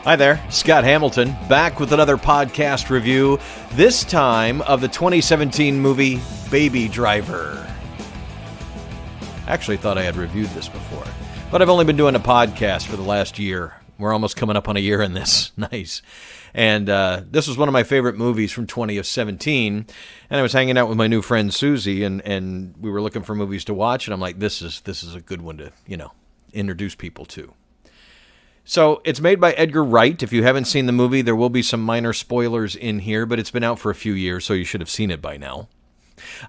Hi there, Scott Hamilton, back with another podcast review, this time of the 2017 movie Baby Driver. I actually thought I had reviewed this before, but I've only been doing a podcast for the last year. We're almost coming up on a year in this. Nice. And this was one of my favorite movies from 2017, and I was hanging out with my new friend Susie, and we were looking for movies to watch, and I'm like, this is a good one to, introduce people to. So it's made by Edgar Wright. If you haven't seen the movie, there will be some minor spoilers in here, but it's been out for a few years, so you should have seen it by now.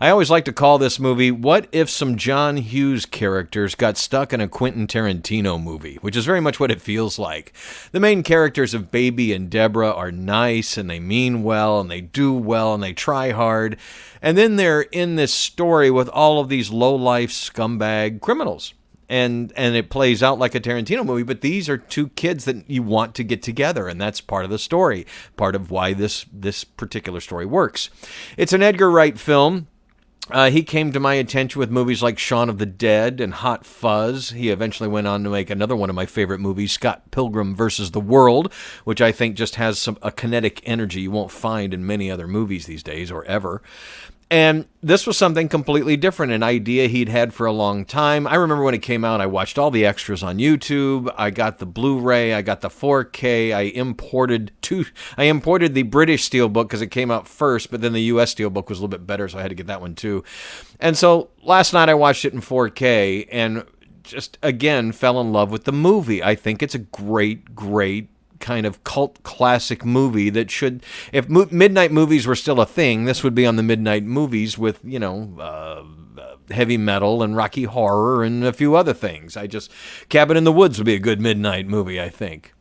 I always like to call this movie, What If Some John Hughes Characters Got Stuck in a Quentin Tarantino Movie, which is very much what it feels like. The main characters of Baby and Deborah are nice, and they mean well, and they do well, and they try hard. And then they're in this story with all of these low-life scumbag criminals. And it plays out like a Tarantino movie, but these are two kids that you want to get together, and that's part of the story, part of why this particular story works. It's an Edgar Wright film. He came to my attention with movies like Shaun of the Dead and Hot Fuzz. He eventually went on to make another one of my favorite movies, Scott Pilgrim vs. the World, which I think just has a kinetic energy you won't find in many other movies these days or ever. And this was something completely different, an idea he'd had for a long time. I remember when it came out, I watched all the extras on YouTube. I got the Blu-ray, I got the 4K. I imported the British Steelbook because it came out first, but then the US Steelbook was a little bit better, so I had to get that one too. And so last night I watched it in 4K and just, again, fell in love with the movie. I think it's a great kind of cult classic movie that should, if midnight movies were still a thing, this would be on the midnight movies with, heavy metal and Rocky Horror and a few other things. Cabin in the Woods would be a good midnight movie, I think.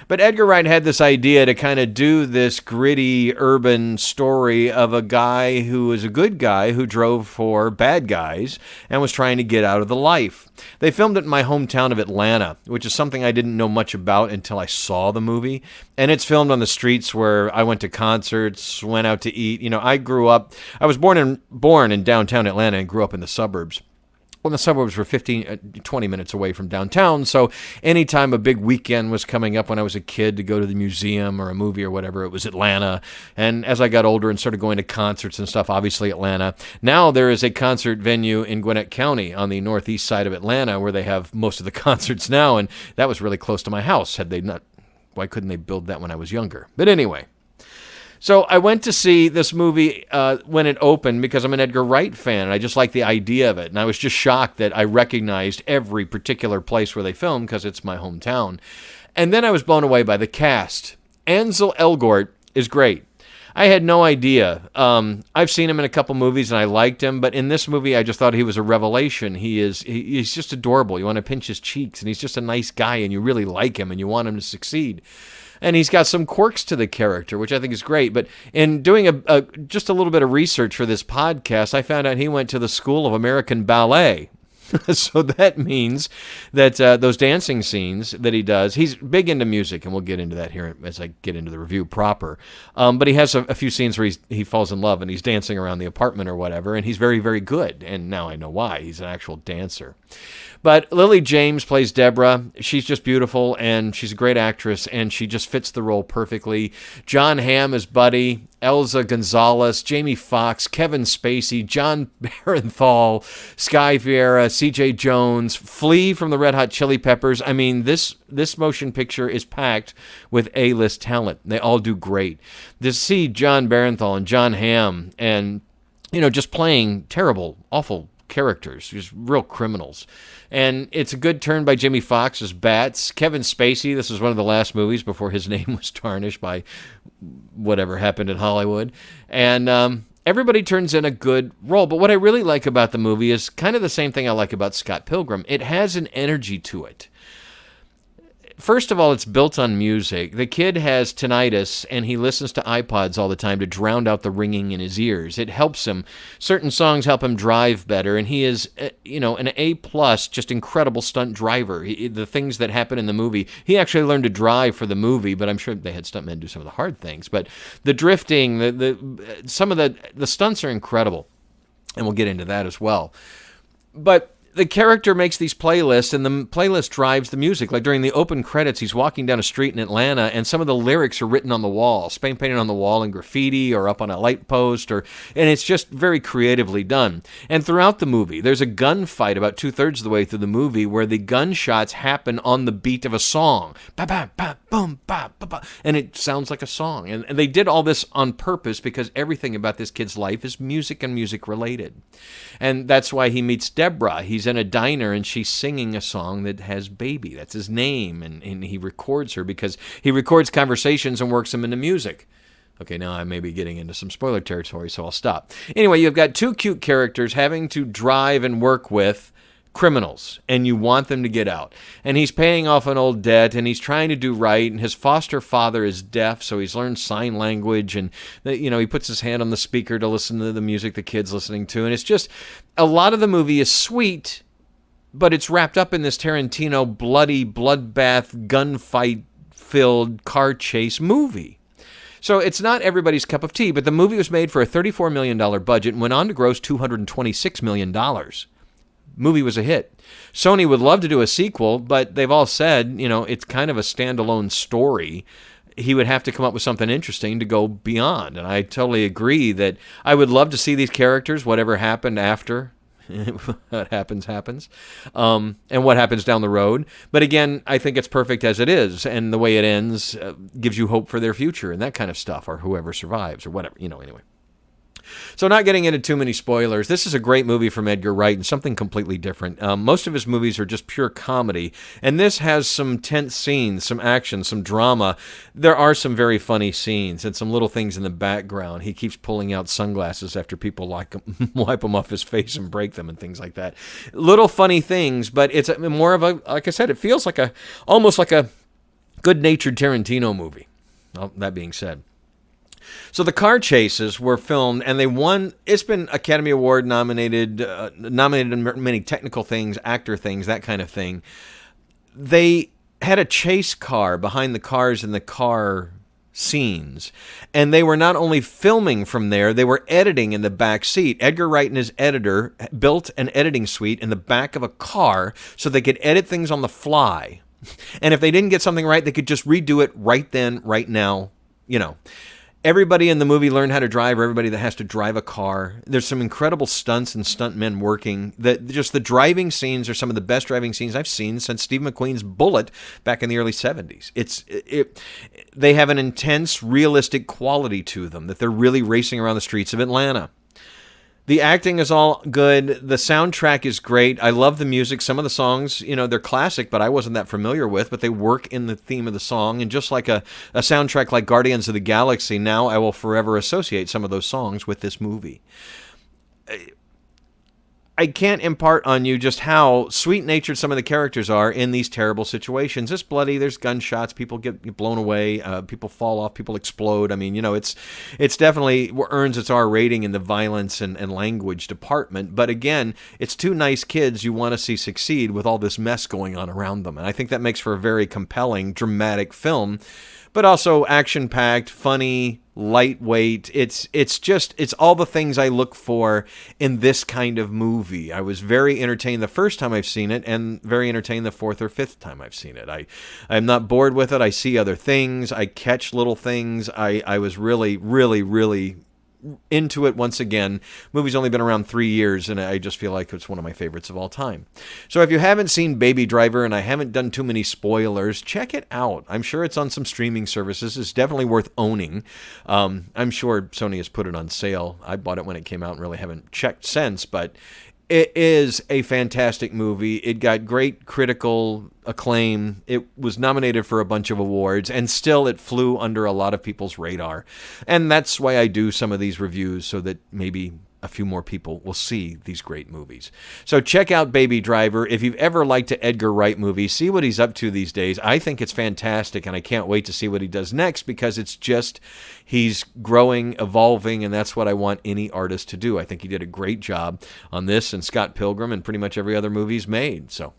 But Edgar Wright had this idea to kind of do this gritty urban story of a guy who was a good guy who drove for bad guys and was trying to get out of the life. They filmed it in my hometown of Atlanta, which is something I didn't know much about until I saw the movie. And it's filmed on the streets where I went to concerts, went out to eat. I was born in downtown Atlanta and grew up in the suburbs. Well, the suburbs were 20 minutes away from downtown, so anytime a big weekend was coming up when I was a kid to go to the museum or a movie or whatever, it was Atlanta. And as I got older and started going to concerts and stuff, obviously Atlanta. Now there is a concert venue in Gwinnett County on the northeast side of Atlanta where they have most of the concerts now, and that was really close to my house. Why couldn't they build that when I was younger? But anyway. So I went to see this movie when it opened because I'm an Edgar Wright fan, and I just like the idea of it. And I was just shocked that I recognized every particular place where they filmed because it's my hometown. And then I was blown away by the cast. Ansel Elgort is great. I had no idea. I've seen him in a couple movies, and I liked him. But in this movie, I just thought he was a revelation. He's just adorable. You want to pinch his cheeks, and he's just a nice guy, and you really like him, and you want him to succeed. And he's got some quirks to the character, which I think is great. But in doing just a little bit of research for this podcast, I found out he went to the School of American Ballet. So that means that those dancing scenes that he does, he's big into music, and we'll get into that here as I get into the review proper. But he has a few scenes where he falls in love, and he's dancing around the apartment or whatever, and he's very, very good. And now I know why. He's an actual dancer. But Lily James plays Deborah. She's just beautiful, and she's a great actress, and she just fits the role perfectly. John Hamm is Buddy, Elza Gonzalez, Jamie Foxx, Kevin Spacey, John Barenthal, Sky Vieira, C.J. Jones, Flea from the Red Hot Chili Peppers. I mean, this motion picture is packed with A-list talent. They all do great. To see John Barenthal and John Hamm and, just playing terrible, awful characters, just real criminals. And it's a good turn by Jamie Foxx as Bats. Kevin Spacey, this is one of the last movies before his name was tarnished by whatever happened in Hollywood. And everybody turns in a good role. But what I really like about the movie is kind of the same thing I like about Scott Pilgrim. It has an energy to it. First of all, it's built on music. The kid has tinnitus, and he listens to iPods all the time to drown out the ringing in his ears. It helps him. Certain songs help him drive better, and he is, an A-plus, just incredible stunt driver. The things that happen in the movie, he actually learned to drive for the movie, but I'm sure they had stuntmen do some of the hard things. But the drifting, some of the stunts are incredible, and we'll get into that as well. But the character makes these playlists, and the playlist drives the music. Like during the open credits, he's walking down a street in Atlanta, and some of the lyrics are written on the wall, spray painted on the wall in graffiti or up on a light post, and it's just very creatively done. And throughout the movie, there's a gunfight about 2/3 of the way through the movie where the gunshots happen on the beat of a song. Ba ba ba boom ba ba ba, and it sounds like a song. And they did all this on purpose because everything about this kid's life is music and music related. And that's why he meets Deborah. He's in a diner and she's singing a song that has Baby. That's his name. And he records her because he records conversations and works them into music. Okay, now I may be getting into some spoiler territory, so I'll stop. Anyway, you've got two cute characters having to drive and work with criminals, and you want them to get out. And he's paying off an old debt, and he's trying to do right, and his foster father is deaf, so he's learned sign language, and he puts his hand on the speaker to listen to the music the kid's listening to. And it's just, a lot of the movie is sweet, but it's wrapped up in this Tarantino bloody, bloodbath, gunfight-filled car chase movie. So it's not everybody's cup of tea, but the movie was made for a $34 million budget and went on to gross $226 million. Movie was a hit. Sony would love to do a sequel, but they've all said, it's kind of a standalone story. He would have to come up with something interesting to go beyond. And I totally agree that I would love to see these characters, whatever happened after. What happens. And what happens down the road. But again, I think it's perfect as it is. And the way it ends gives you hope for their future and that kind of stuff, or whoever survives or whatever, anyway. So not getting into too many spoilers, this is a great movie from Edgar Wright and something completely different. Most of his movies are just pure comedy, and this has some tense scenes, some action, some drama. There are some very funny scenes and some little things in the background. He keeps pulling out sunglasses after people wipe them off his face and break them and things like that. Little funny things, but it's more of a, like I said, it feels like almost like a good-natured Tarantino movie. Well, that being said. So the car chases were filmed, and they won. It's been Academy Award nominated in many technical things, actor things, that kind of thing. They had a chase car behind the cars in the car scenes, and they were not only filming from there, they were editing in the back seat. Edgar Wright and his editor built an editing suite in the back of a car so they could edit things on the fly. And if they didn't get something right, they could just redo it right then, right now, Everybody in the movie learned how to drive, or everybody that has to drive a car. There's some incredible stunts and stuntmen working. Just the driving scenes are some of the best driving scenes I've seen since Steve McQueen's Bullitt back in the early 70s. They have an intense, realistic quality to them, that they're really racing around the streets of Atlanta. The acting is all good. The soundtrack is great. I love the music. Some of the songs, they're classic, but I wasn't that familiar with, but they work in the theme of the song. And just like a soundtrack like Guardians of the Galaxy, now I will forever associate some of those songs with this movie. I can't impart on you just how sweet-natured some of the characters are in these terrible situations. It's bloody. There's gunshots. People get blown away. People fall off. People explode. I mean, it's definitely earns its R rating in the violence and language department. But again, it's two nice kids you want to see succeed with all this mess going on around them. And I think that makes for a very compelling, dramatic film, but also action-packed, funny, lightweight. It's all the things I look for in this kind of movie. I was very entertained the first time I've seen it, and very entertained the fourth or fifth time I've seen it. I'm not bored with it. I see other things. I catch little things. I was really, really, really into it once again. Movie's only been around 3 years, and I just feel like it's one of my favorites of all time. So if you haven't seen Baby Driver, and I haven't done too many spoilers, check it out. I'm sure it's on some streaming services. It's definitely worth owning. I'm sure Sony has put it on sale. I bought it when it came out and really haven't checked since, but it is a fantastic movie. It got great critical acclaim. It was nominated for a bunch of awards, and still it flew under a lot of people's radar. And that's why I do some of these reviews, so that maybe a few more people will see these great movies. So check out Baby Driver. If you've ever liked an Edgar Wright movie, see what he's up to these days. I think it's fantastic, and I can't wait to see what he does next, because it's just, he's growing, evolving, and that's what I want any artist to do. I think he did a great job on this and Scott Pilgrim and pretty much every other movie he's made. So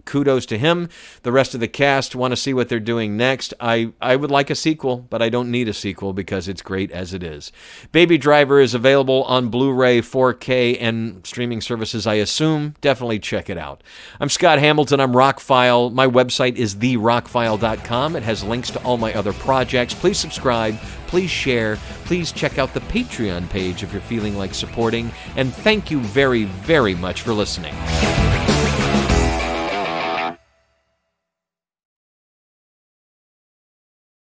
kudos to him. The rest of the cast want to see what they're doing next. I would like a sequel, but I don't need a sequel because it's great as it is. Baby Driver is available on Blu-ray, 4K, and streaming services, I assume. Definitely check it out. I'm Scott Hamilton. I'm ROCKFILE. My website is therockfile.com. It has links to all my other projects. Please subscribe. Please share. Please check out the Patreon page if you're feeling like supporting. And thank you very, very much for listening.